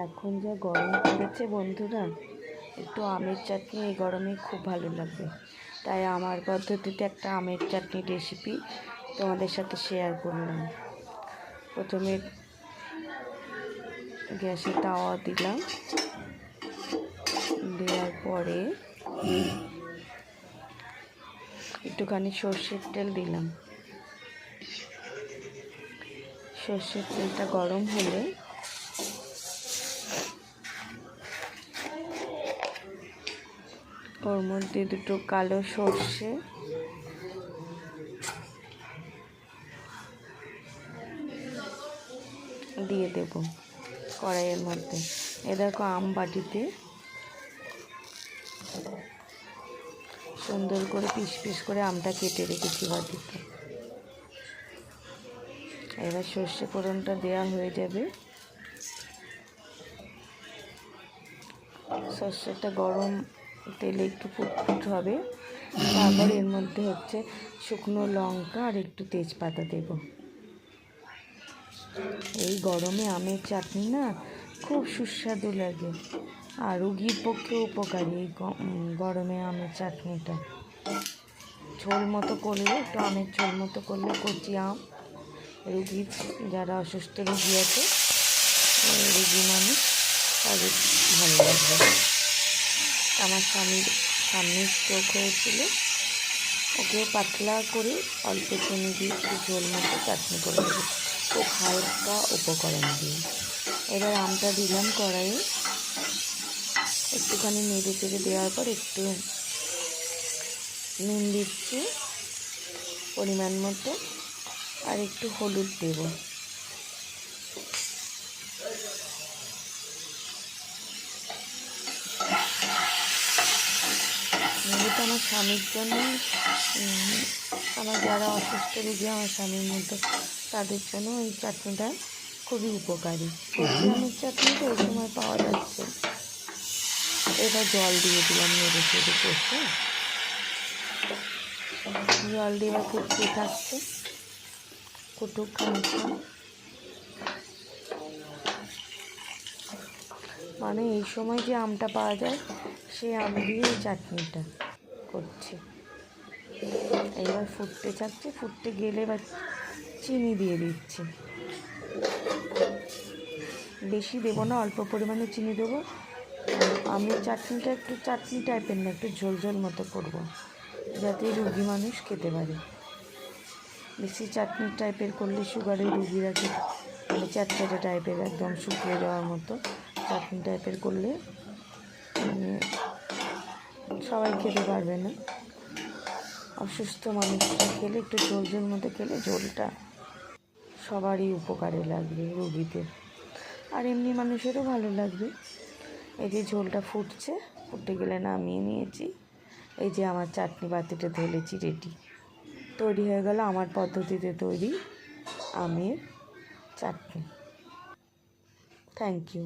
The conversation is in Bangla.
এখন যা গরম পড়েছে বন্ধুরা, একটু আমের চাটনি এই গরমে খুব ভালো লাগবে। তাই আমার পদ্ধতিতে একটা আমের চাটনি রেসিপি তোমাদের সাথে শেয়ার করলাম। প্রথমে গ্যাসে তাওয়া দিলাম, দেওয়ার পরে একটুখানি সর্ষের তেল দিলাম। সর্ষের তেলটা গরম হলে ওর মধ্যে দুটো কালো সর্ষে দিয়ে দেব কড়াইয়ের মধ্যে। এ দেখো আম বাটিতে সুন্দর করে পিস পিস করে আমটা কেটে রেখেছি বাটিতে। এবার সর্ষে ফোড়নটা দেওয়া হয়ে যাবে। সর্ষেটা গরম তেলে একটু ফুটফুট হবে, তারপর এর মধ্যে হচ্ছে শুকনো লঙ্কা আর একটু তেজপাতা দেব। এই গরমে আমের চাটনি না খুব সুস্বাদু লাগে, আর রোগীর পক্ষে উপকারী এই গরমে আমের চাটনিটা। ঝোল মতো করলে, একটু আমের ঝোল মতো করলে কচি আম, রুগী যারা অসুস্থ রুগী আছে, রুগী মানুষ, তাদের ভালো লাগবে। আমার স্বামীর স্ট্রোক হয়েছিল, ওকে পাতলা করে অল্প চিনি দিয়ে একটু ঝোল মতো চাটনি করে দেবো, খুব হালকা উপকরণ দিয়ে। এবার আমটা দিলাম কড়াইয়ে, একটুখানি নেড়ে চেড়ে দেওয়ার পর একটু নুন দিচ্ছি পরিমাণ মতো, আর একটু হলুদ দেব। যেহেতু আমার স্বামীর জন্য, আমার যারা অসুস্থ রোগী আমার স্বামীর মতো, তাদের জন্য এই চাটনিটা খুবই উপকারী। আমের চাটনি তো ওই সময় পাওয়া যাচ্ছে। এবার জল দিয়ে দিলাম নেড়ে চেড়ে কষে। জল দিয়ে ফুটতে থাকছে, ফুটুক খানিকটা। মানে এই সময় যে আমটা পাওয়া যায়, সেই আম দিয়ে এই চাটনিটা করছি। এবার ফুটতে থাকছে, ফুটতে গেলে এবার চিনি দিয়ে দিচ্ছি। বেশি দেবো না, অল্প পরিমাণে চিনি দেবো। আমি চাটনিটা একটু চাটনি টাইপের না, একটু ঝোল ঝোল মতো করবো, যাতে রুগী মানুষ খেতে পারে। বেশি চাটনি টাইপের করলে সুগারের রুগীরা খেতে, মানে চ্যাটচ্যাটে টাইপের একদম শুকিয়ে যাওয়ার মতো চাটনি টাইপের করলে মানে সবাই খেতে পারবে না। অসুস্থ মানুষরা খেলে একটু ঝোল ঝোল মতো খেলে ঝোলটা সবারই উপকারে লাগবে, রুগীদের আর এমনি মানুষেরও ভালো লাগবে। এই যে ঝোলটা ফুটছে, ফুটে গেলে নামিয়ে নিয়েছি। এই যে আমার চাটনি বাতিটা ঢেলেছি, রেডি, তৈরি হয়ে গেল আমার পদ্ধতিতে তৈরি আমের চাটনি। Thank you.